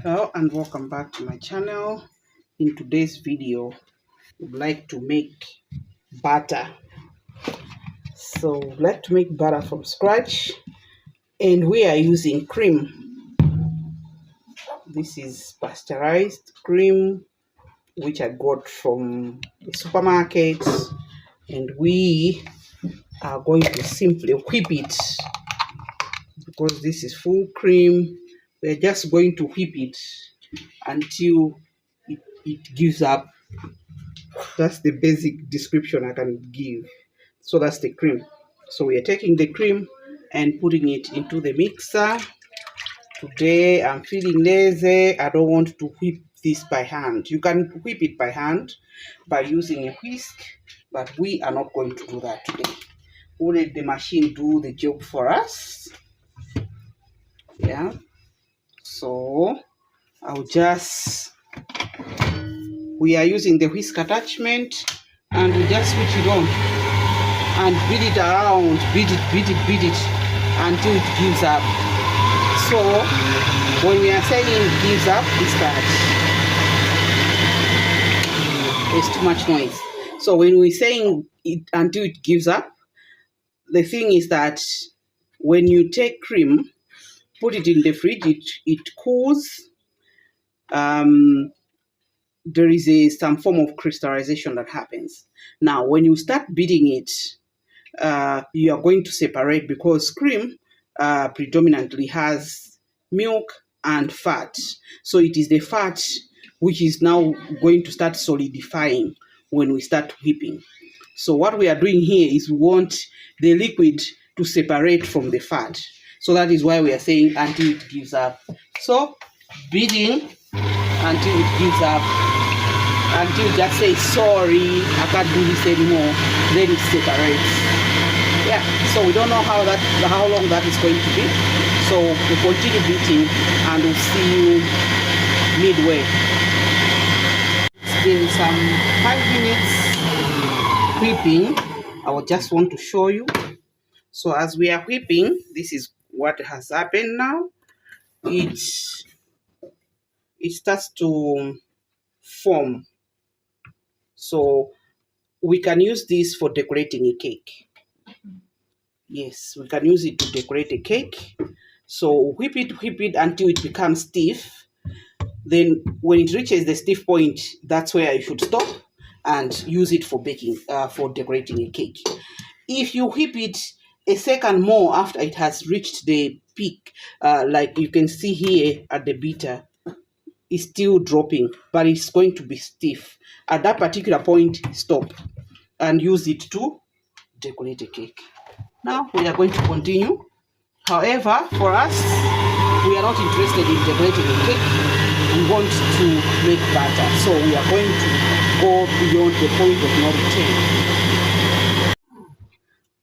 Hello and welcome back to my channel. In today's video, we'd like to make butter. So we'd like to make butter from scratch, and we are using cream. This is pasteurized cream which I got from the supermarket, and we are going to simply whip it because this is full cream. We're just going to whip it until it gives up. That's the basic description I can give. So that's the cream. So we are taking the cream and putting it into the mixer. Today I'm feeling lazy. I don't want to whip this by hand. You can whip it by hand by using a whisk, but we are not going to do that today. We'll let the machine do the job for us. Yeah. So we are using the whisk attachment, and we just switch it on and beat it around, beat it until it gives up. So when we are saying it gives up, it's that there's too much noise. So when we're saying it until it gives up, the thing is that when you take cream, put it in the fridge, it cools. There is some form of crystallization that happens. Now, when you start beating it, you are going to separate, because cream predominantly has milk and fat. So it is the fat which is now going to start solidifying when we start whipping. So what we are doing here is we want the liquid to separate from the fat. So that is why we are saying until it gives up. So beating until it gives up, until you just say, sorry, I can't do this anymore, then it separates. Yeah, so we don't know how long that is going to be. So we'll continue beating and we'll see you midway. It's been some 5 minutes whipping. I will just want to show you. So as we are whipping, this is what has happened now. It starts to form. So we can use this for decorating a cake. Yes, we can use it to decorate a cake. So whip it until it becomes stiff. Then when it reaches the stiff point, that's where you should stop and use it for baking, for decorating a cake. If you whip it a second more after it has reached the peak, like you can see here at the beater, it's still dropping, but it's going to be stiff. At that particular point, stop and use it to decorate a cake. Now we are going to continue. However, for us, we are not interested in decorating a cake. We want to make butter. So we are going to go beyond the point of no return.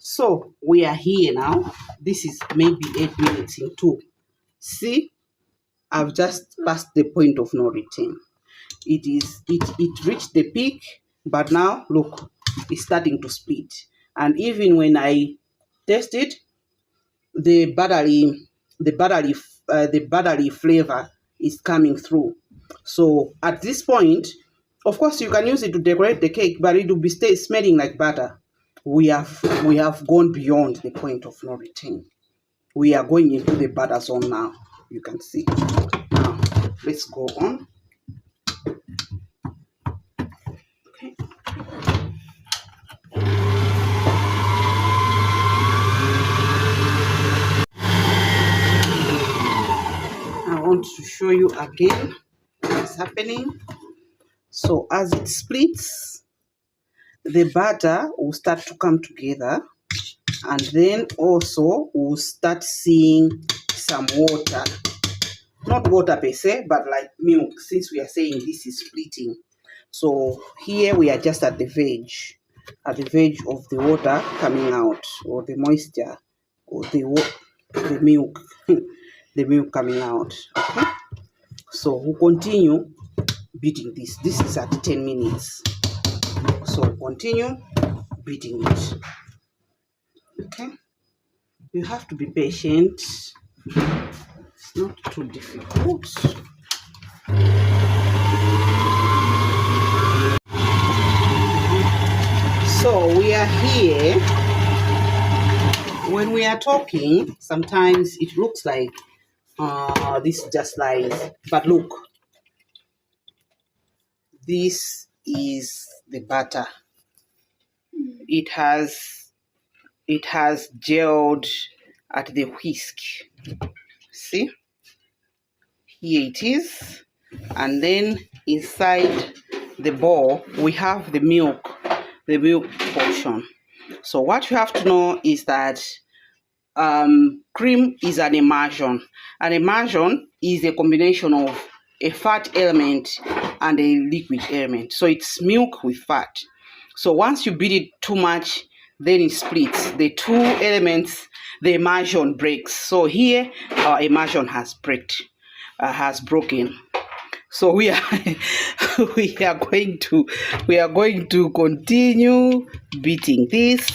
So we are here now. This is maybe 8 minutes into. See, I've just passed the point of no return. It reached the peak, but now look, it's starting to split. And even when I test it, the buttery flavor is coming through. So at this point, of course, you can use it to decorate the cake, but it will be smelling like butter. We have gone beyond the point of no return. We are going into the butter zone now. You can see. Now let's go on. Okay. I want to show you again what's happening. So as it splits, the butter will start to come together, and then also we'll start seeing some water. Not water per se, but like milk, since we are saying this is splitting. So here we are just at the verge of the water coming out, or the moisture, or the milk, the milk coming out. Okay. So we'll continue beating this. This is at 10 minutes. So continue beating it. Okay. You have to be patient. It's not too difficult. So we are here. When we are talking, sometimes it looks like this just lies, but look, this is the batter. It has gelled at the whisk. See, here it is, and then inside the bowl we have the milk portion. So what you have to know is that cream is an emulsion. An emulsion is a combination of a fat element and a liquid element. So it's milk with fat. So once you beat it too much, then it splits. The two elements, the emulsion breaks. So here our emulsion has broken. So we are we are going to continue beating this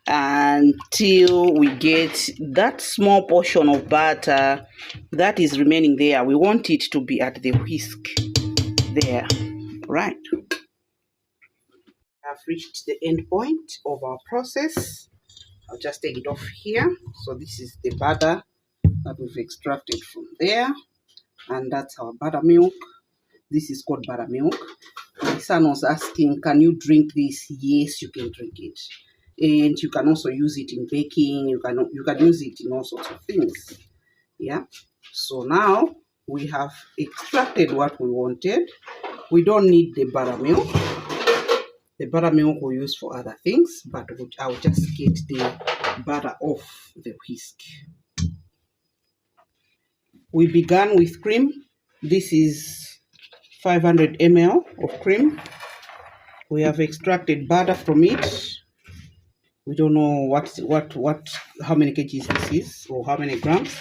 until we get that small portion of butter that is remaining there. We want it to be at the whisk there, right? I've reached the end point of our process. I'll just take it off here. So this is the butter that we've extracted from there, and that's our buttermilk. This is called buttermilk. My son was asking, can you drink this? Yes, you can drink it. And you can also use it in baking. You can use it in all sorts of things. Yeah. So now we have extracted what we wanted. We don't need the buttermilk. The buttermilk we'll use for other things, but I'll just get the butter off the whisk. We began with cream. This is 500 ml of cream. We have extracted butter from it. We don't know how many kgs this is or how many grams.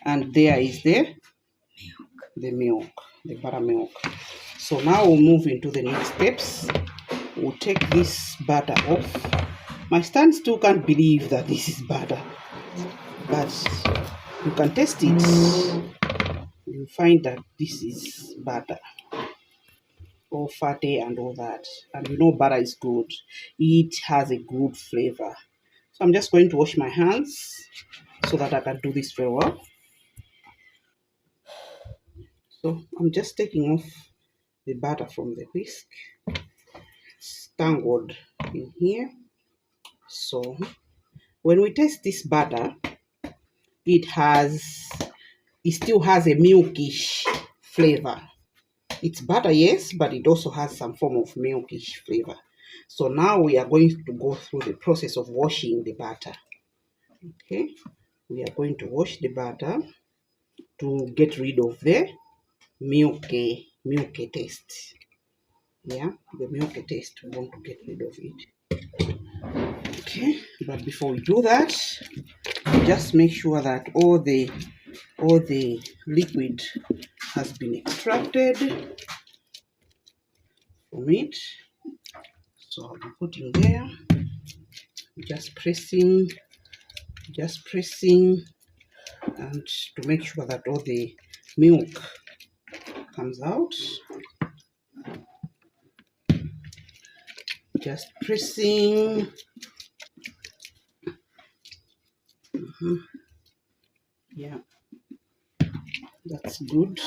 And there is the milk, the buttermilk. So now we'll move into the next steps. We'll take this butter off. My son still can't believe that this is butter, but you can taste it. You'll find that this is butter, all fatty and all that. And you know butter is good. It has a good flavor. So I'm just going to wash my hands so that I can do this very well. So I'm just taking off the butter from the whisk. It's tangled in here. So when we taste this butter, it still has a milkish flavor. It's butter, yes, but it also has some form of milkish flavor. So now we are going to go through the process of washing the butter. Okay, we are going to wash the butter to get rid of the milky taste. Yeah, the milky taste, we want to get rid of it. Okay, but before we do that, just make sure that all the liquid has been extracted from it. So I'll be putting there, just pressing, and to make sure that all the milk comes out. Just pressing. Yeah, that's good.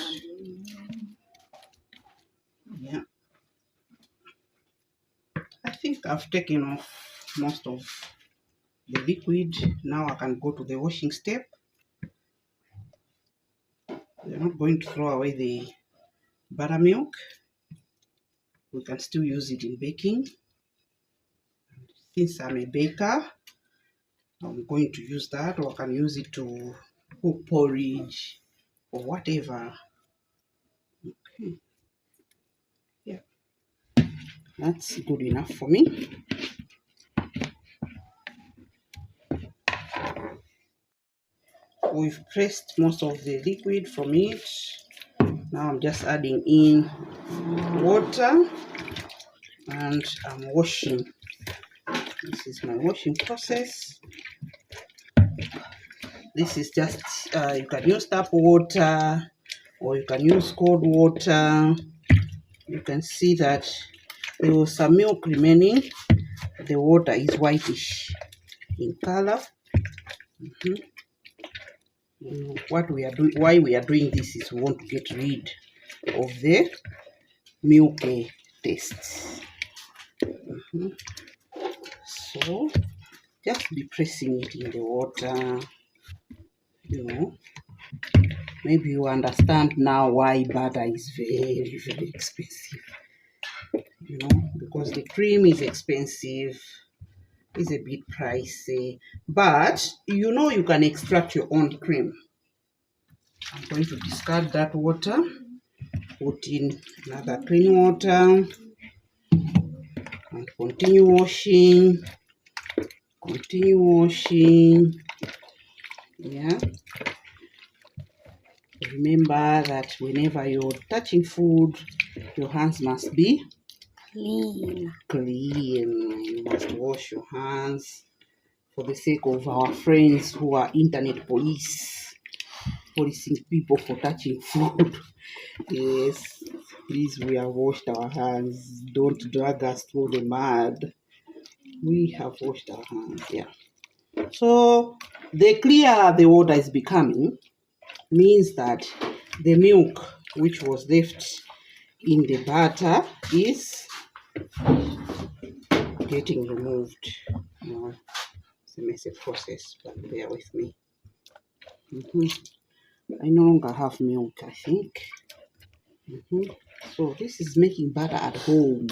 Yeah, I think I've taken off most of the liquid. Now I can go to the washing step. We're not going to throw away the buttermilk. We can still use it in baking. Since I'm a baker, I'm going to use that, or I can use it to cook porridge or whatever. Okay. Yeah, that's good enough for me. We've pressed most of the liquid from it. Now I'm just adding in water and I'm washing. This is my washing process. This is just, you can use tap water, or you can use cold water. You can see that there was some milk remaining. The water is whitish in color. What we are doing, why we are doing this, is we want to get rid of the milky taste. So just be pressing it in the water. Maybe you understand now why butter is very, very expensive. Because the cream is expensive, is a bit pricey, but you can extract your own cream. I'm going to discard that water, put in another clean water, and continue washing. Yeah, remember that whenever you're touching food, your hands must be clean. You must wash your hands, for the sake of our friends who are internet policing people for touching food. Yes, please, we have washed our hands. Don't drag us through the mud. We have washed our hands. Yeah. So the clearer the water is becoming, means that the milk which was left in the butter is getting removed. It's a messy process, but bear with me. I no longer have milk, I think. So this is making butter at home.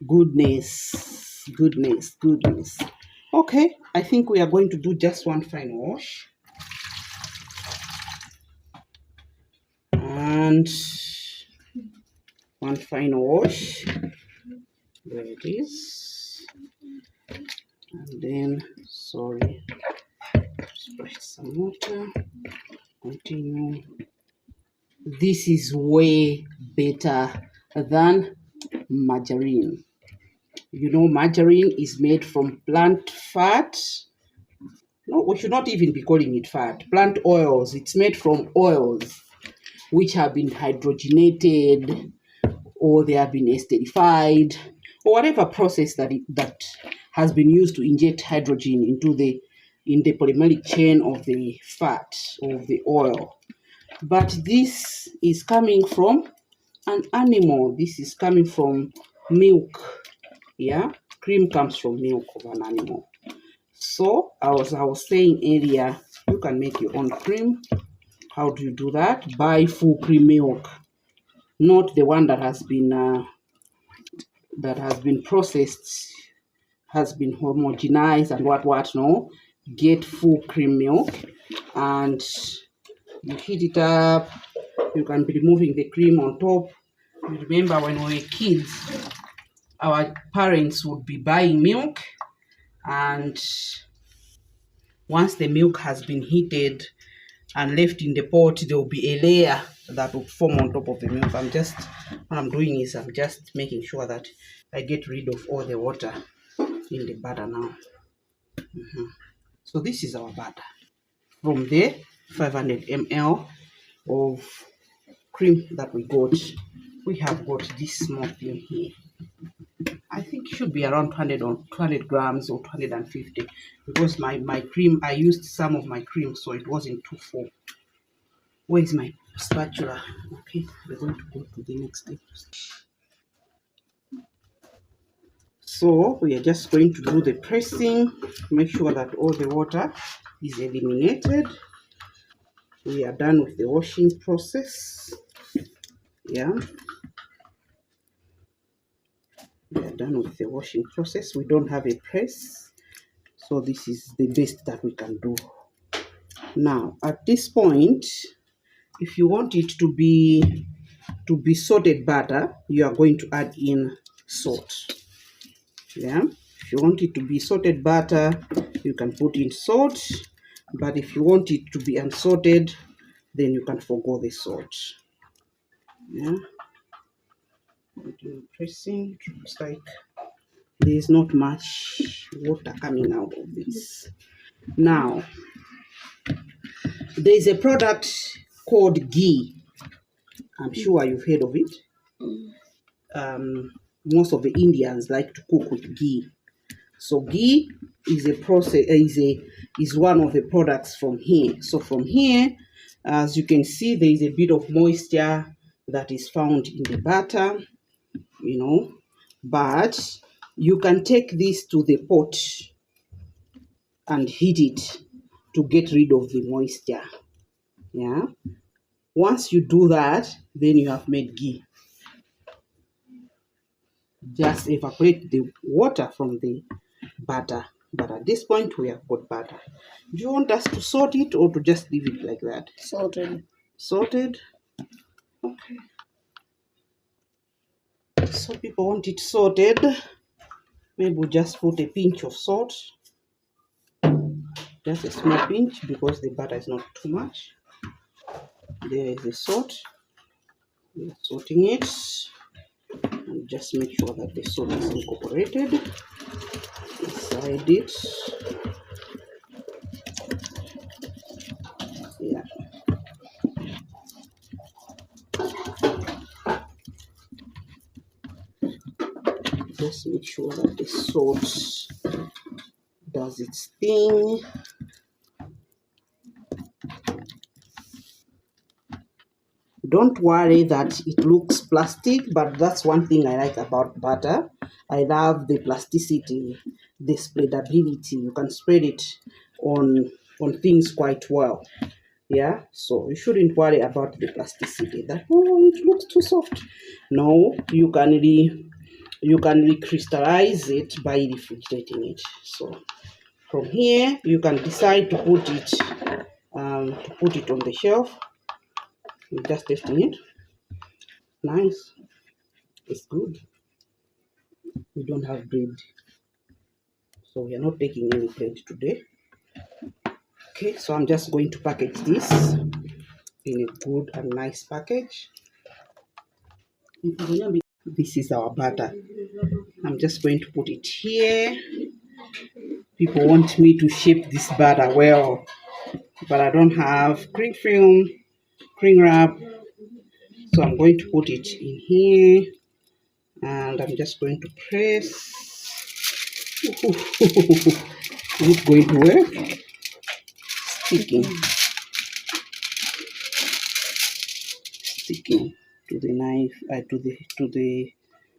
Goodness. Okay, I think we are going to do just one fine wash. And one fine wash. There it is. And then, splash some water. Continue. This is way better than margarine. Margarine is made from plant fat. No, we should not even be calling it fat. Plant oils. It's made from oils which have been hydrogenated, or they have been esterified, or whatever process that has been used to inject hydrogen in the polymeric chain of the fat, of the oil. But this is coming from an animal. This is coming from milk. Yeah, cream comes from milk of an animal. So as I was saying earlier, you can make your own cream. How do you do that? Buy full cream milk, not the one that has been processed, has been homogenized and what. No, get full cream milk, and you heat it up. You can be removing the cream on top. You remember when we were kids, our parents would be buying milk, and once the milk has been heated and left in the pot, there will be a layer that will form on top of the milk. What I'm doing is I'm just making sure that I get rid of all the water in the butter now. So this is our butter. From the 500 ml of cream that we got, we have got this small thing here. I think it should be around 200 grams or 250, because my cream, I used some of my cream, so it wasn't too full. Where is my spatula? Okay, we're going to go to the next step. So we are just going to do the pressing, make sure that all the water is eliminated. We are done with the washing process. Yeah, we are done with the washing process. We don't have a press, so this is the best that we can do. Now at this point, if you want it to be salted butter, you are going to add in salt. Yeah, if you want it to be salted butter, you can put in salt, but if you want it to be unsalted, then you can forgo the salt. Yeah, pressing. It looks like there's not much water coming out of this. Now, there is a product called ghee. I'm sure you've heard of it. Most of the Indians like to cook with ghee. So ghee is is one of the products from here. So from here, as you can see, there is a bit of moisture that is found in the butter, but you can take this to the pot and heat it to get rid of the moisture. Yeah. Once you do that, then you have made ghee. Just evaporate the water from the butter. But at this point, we have got butter. Do you want us to salt it or to just leave it like that? Salted. Salted? Okay. So people want it salted. Maybe we'll just put a pinch of salt. Just a small pinch because the butter is not too much. There is the salt. We are salting it. And just make sure that the salt is incorporated inside it. Yeah. Just make sure that the salt does its thing. Don't worry that it looks plastic, but that's one thing I like about butter. I love the plasticity, the spreadability. You can spread it on things quite well. Yeah, so you shouldn't worry about the plasticity. That it looks too soft. No, you can recrystallize it by refrigerating it. So from here, you can decide to put it on the shelf. You're just tasting it. Nice. It's good. We don't have bread, so we are not taking any bread today. Okay, so I'm just going to package this in a good and nice package. This is our butter. I'm just going to put it here. People want me to shape this butter well, but I don't have cling film, cling wrap, so I'm going to put it in here, and I'm just going to press. Is it going to work? Sticking to the knife, to the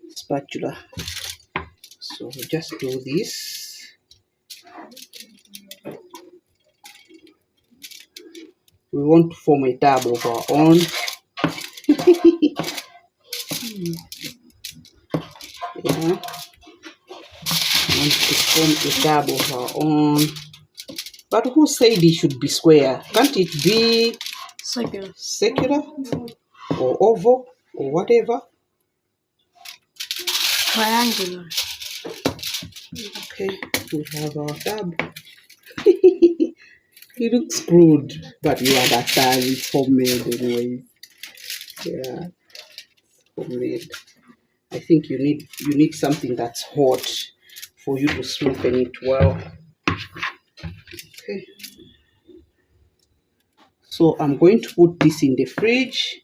spatula. So we just do this. We want to form a tab of our own. Yeah. We want to form a tab of our own. But who said it should be square? Can't it be circular or oval or whatever? Triangular. Okay, we have our tab. It looks crude, but you understand it's homemade anyway. Yeah, homemade. I think you need something that's hot for you to smoothen it well. Okay. So I'm going to put this in the fridge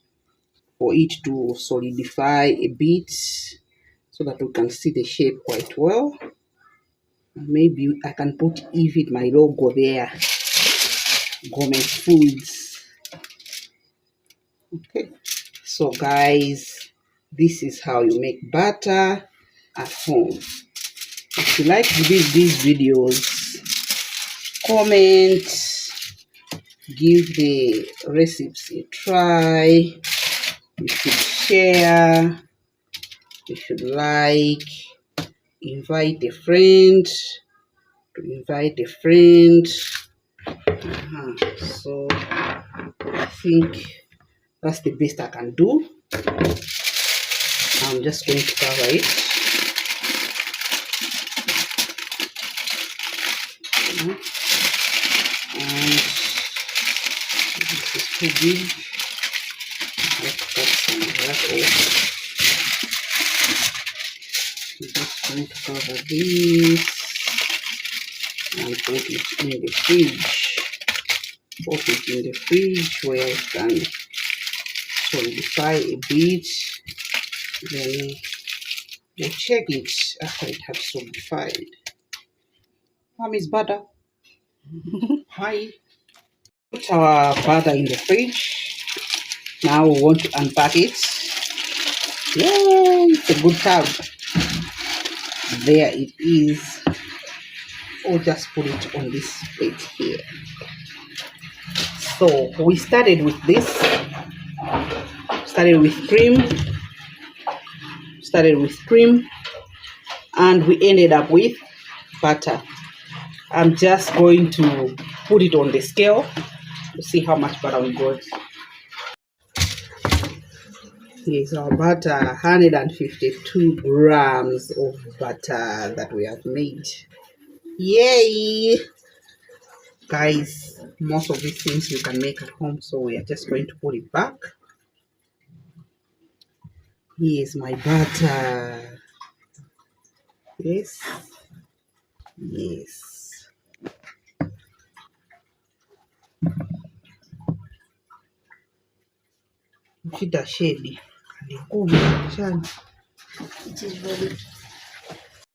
for it to solidify a bit so that we can see the shape quite well. Maybe I can put even my logo there. Gourmet Foods. Okay. So guys, this is how you make butter at home. If you like these videos, comment, give the recipes a try. You should share, you should like, invite a friend to invite a friend. So I think that's the best I can do. I'm just going to cover it. And this is too big. Let's cut some of that off. I'm just going to cover this and put it in the fridge. put it in the fridge where it can solidify a bit. Then we'll check it after it has solidified. Mommy's butter. Hi. Put our butter in the fridge. Now we want to unpack it. Yay! It's a good tub. There it is. Or just put it on this plate here. So we started with this. Started with cream. And we ended up with butter. I'm just going to put it on the scale to see how much butter we got. Here's our butter, 152 grams of butter that we have made. Yay! Guys, most of these things we can make at home, so we are just going to put it back. Here's my butter. Yes. Shida shedi. It is ready.